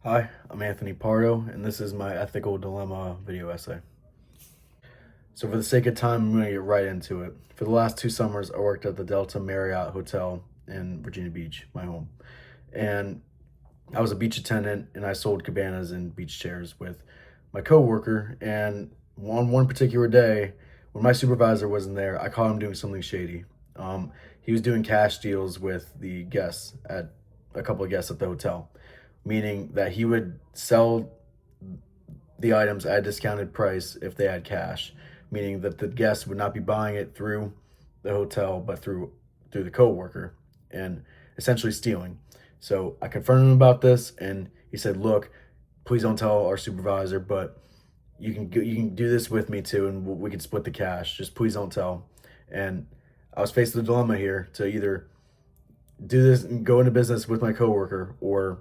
Hi, I'm Anthony Pardo, and this is my ethical dilemma video essay. So, for the sake of time, I'm going to get right into it. For the last 2 summers, I worked at the Delta Marriott Hotel in Virginia Beach, my home. And I was a beach attendant, and I sold cabanas and beach chairs with my coworker. And on one particular day, when my supervisor wasn't there, I caught him doing something shady. He was doing cash deals with the guests at a couple of guests at the hotel, meaning that he would sell the items at a discounted price if they had cash, meaning that the guests would not be buying it through the hotel but through the coworker, and essentially stealing. So I confronted him about this, and he said, "Look, please don't tell our supervisor, but you can do this with me too, and we can split the cash. Just please don't tell." And I was faced with a dilemma here to either do this and go into business with my coworker, or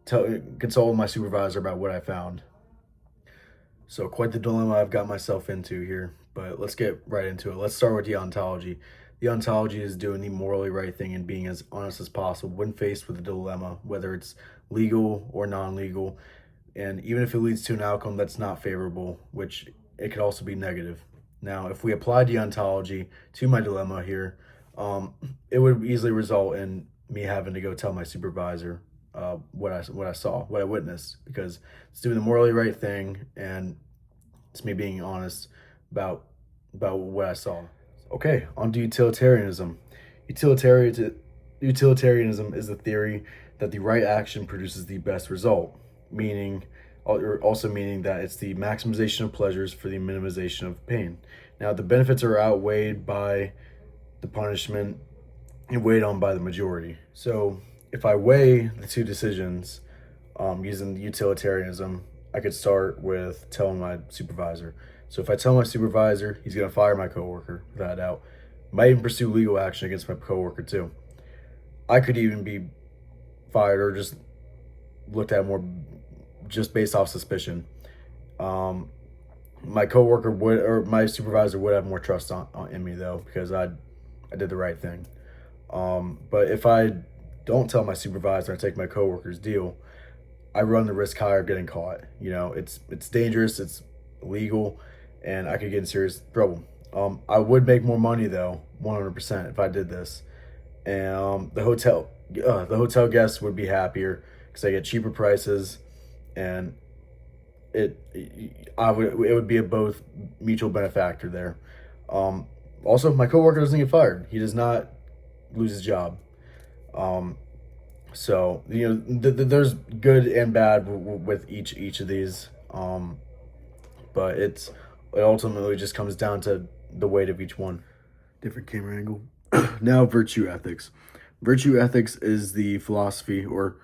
consult with my supervisor about what I found. So quite the dilemma I've got myself into here, but let's get right into it. Let's start with the ontology. The ontology is doing the morally right thing and being as honest as possible when faced with a dilemma, whether it's legal or non-legal, and even if it leads to an outcome that's not favorable, which it could also be negative. Now, if we applied the ontology to my dilemma here, um, it would easily result in me having to go tell my supervisor what I saw, what I witnessed, because it's doing the morally right thing, and it's me being honest about what I saw. Okay, on to utilitarianism. Utilitarian, Utilitarianism is the theory that the right action produces the best result, meaning or also meaning that it's the maximization of pleasures for the minimization of pain. Now, the benefits are outweighed by the punishment and weighed on by the majority. So, if I weigh the two decisions using utilitarianism, I could start with telling my supervisor. So if I tell my supervisor, he's going to fire my coworker without a doubt. Might even pursue legal action against my coworker too. I could even be fired or just looked at more just based off suspicion. Um, my coworker would, or my supervisor would have more trust in me though, because I did the right thing. But if I don't tell my supervisor, I take my coworker's deal, I run the risk higher of getting caught. You know, it's dangerous, it's illegal, and I could get in serious trouble. I would make more money though, 100% if I did this, and the hotel guests would be happier because I get cheaper prices, and it it would be a both mutual benefactor there. Um, Also, my coworker doesn't get fired; he does not lose his job. Um, so there's good and bad with each of these, but it ultimately just comes down to the weight of each one. Different camera angle. Now, virtue ethics. Virtue ethics is the philosophy or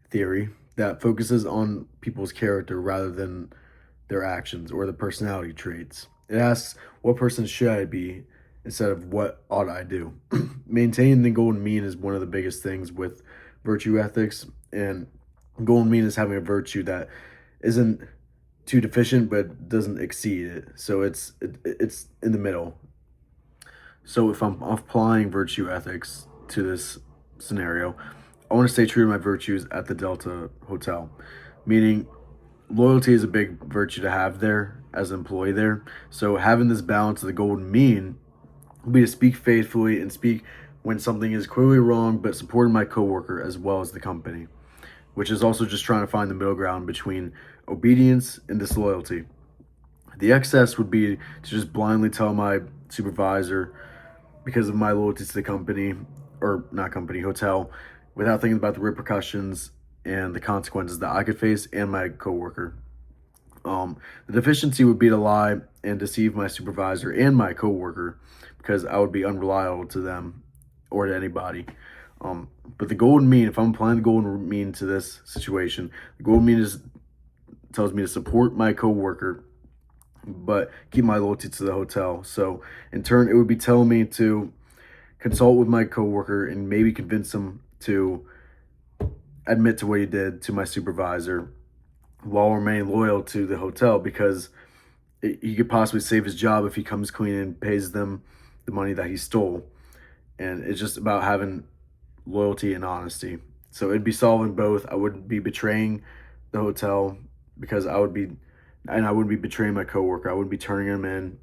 theory that focuses on people's character rather than their actions or the personality traits. It asks, what person should I be instead of what ought I do? Maintaining the golden mean is one of the biggest things with virtue ethics, and golden mean is having a virtue that isn't too deficient but doesn't exceed it. So it's in the middle. So if I'm applying virtue ethics to this scenario, I want to stay true to my virtues at the Delta Hotel, meaning loyalty is a big virtue to have there as an employee there. So having this balance of the golden mean would be to speak faithfully and speak when something is clearly wrong, but supporting my coworker as well as the company, which is also just trying to find the middle ground between obedience and disloyalty. The excess would be to just blindly tell my supervisor because of my loyalty to the company, or not company, hotel, without thinking about the repercussions and the consequences that I could face and my coworker. The deficiency would be to lie and deceive my supervisor and my coworker because I would be unreliable to them or to anybody. But the golden mean, if I'm applying the golden mean to this situation, the golden mean tells me to support my coworker but keep my loyalty to the hotel. So in turn, it would be telling me to consult with my coworker and maybe convince him to admit to what he did to my supervisor while remaining loyal to the hotel, because he could possibly save his job if he comes clean and pays them the money that he stole. And it's just about having loyalty and honesty. So it'd be solving both. I wouldn't be betraying the hotel because I wouldn't be betraying my coworker. I wouldn't be turning him in,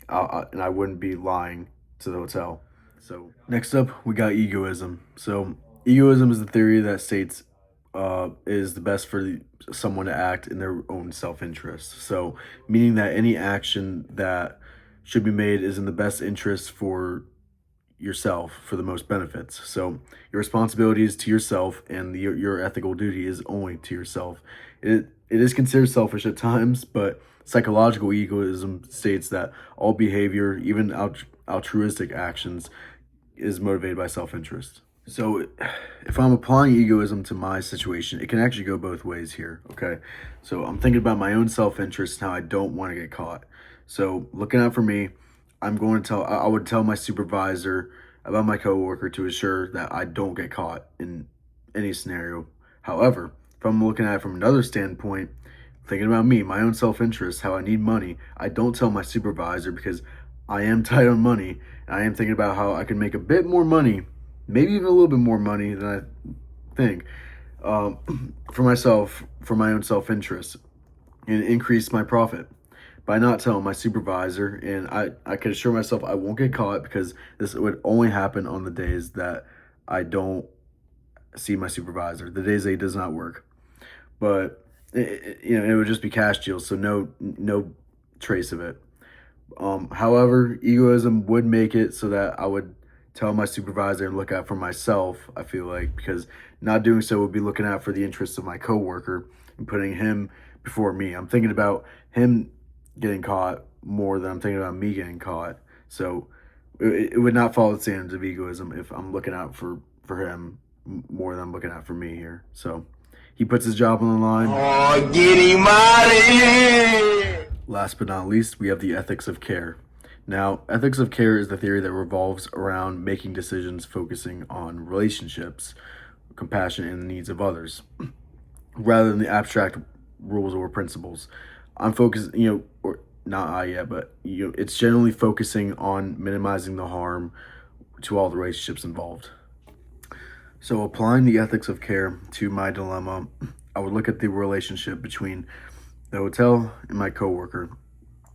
and I wouldn't be lying to the hotel. So next up, we got egoism. So egoism is the theory that states is the best for someone to act in their own self-interest. So meaning that any action that should be made is in the best interest for yourself for the most benefits. So your responsibility is to yourself, and your ethical duty is only to yourself. It is considered selfish at times, but psychological egoism states that all behavior, even altruistic actions, is motivated by self-interest. So if I'm applying egoism to my situation, it can actually go both ways here, okay? So I'm thinking about my own self-interest and how I don't want to get caught. So looking out for me, I would tell my supervisor about my coworker to assure that I don't get caught in any scenario. However, if I'm looking at it from another standpoint, thinking about me, my own self-interest, how I need money, I don't tell my supervisor because I am tight on money, and I am thinking about how I can make a bit more money, maybe even a little bit more money than I think, for myself, for my own self-interest, and increase my profit by not telling my supervisor. And I can assure myself I won't get caught because this would only happen on the days that I don't see my supervisor, the days that he does not work. But it would just be cash deals, so no trace of it. However, egoism would make it so that I would tell my supervisor and look out for myself, I feel like, because not doing so would be looking out for the interests of my coworker and putting him before me. I'm thinking about him getting caught more than I'm thinking about me getting caught. So it would not follow the standards of egoism if I'm looking out for him more than I'm looking out for me here. So he puts his job on the line. Oh, get him out of here! Last but not least, we have the ethics of care. Now, ethics of care is the theory that revolves around making decisions focusing on relationships, compassion, and the needs of others, rather than the abstract rules or principles. I'm focused, or not I yet, but it's generally focusing on minimizing the harm to all the relationships involved. So applying the ethics of care to my dilemma, I would look at the relationship between the hotel and my coworker.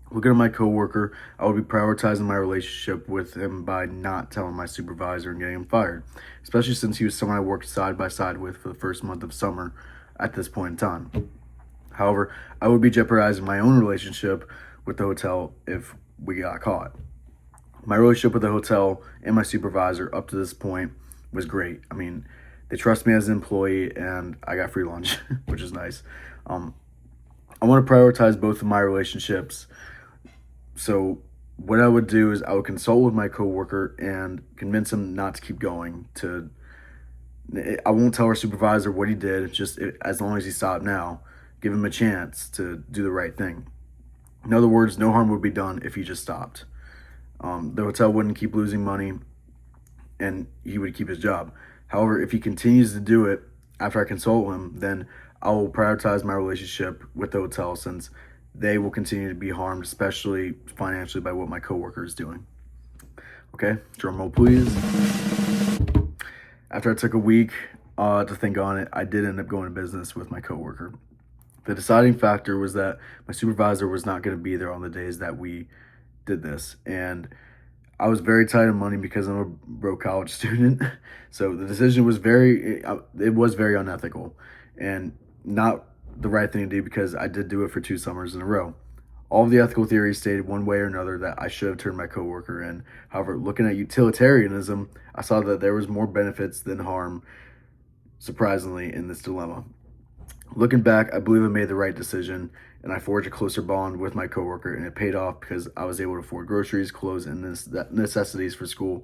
Looking at my coworker, I would be prioritizing my relationship with him by not telling my supervisor and getting him fired, especially since he was someone I worked side by side with for the first month of summer at this point in time. However, I would be jeopardizing my own relationship with the hotel if we got caught. My relationship with the hotel and my supervisor up to this point was great. I mean, they trust me as an employee, and I got free lunch, which is nice. I want to prioritize both of my relationships. So what I would do is I would consult with my coworker and convince him not to keep going. I won't tell our supervisor what he did, just as long as he stopped now. Give him a chance to do the right thing. In other words, no harm would be done if he just stopped. The hotel wouldn't keep losing money, and he would keep his job. However, if he continues to do it after I consult him, then I will prioritize my relationship with the hotel, since they will continue to be harmed, especially financially, by what my coworker is doing. Okay, drum roll please. After I took a week to think on it, I did end up going to business with my coworker. The deciding factor was that my supervisor was not going to be there on the days that we did this, and I was very tight on money because I'm a broke college student. So the decision was very unethical and not the right thing to do, because I did do it for 2 summers in a row. All of the ethical theories stated one way or another that I should have turned my coworker in. However, looking at utilitarianism, I saw that there was more benefits than harm, surprisingly, in this dilemma. Looking back, I believe I made the right decision, and I forged a closer bond with my coworker, and it paid off because I was able to afford groceries, clothes, and necessities for school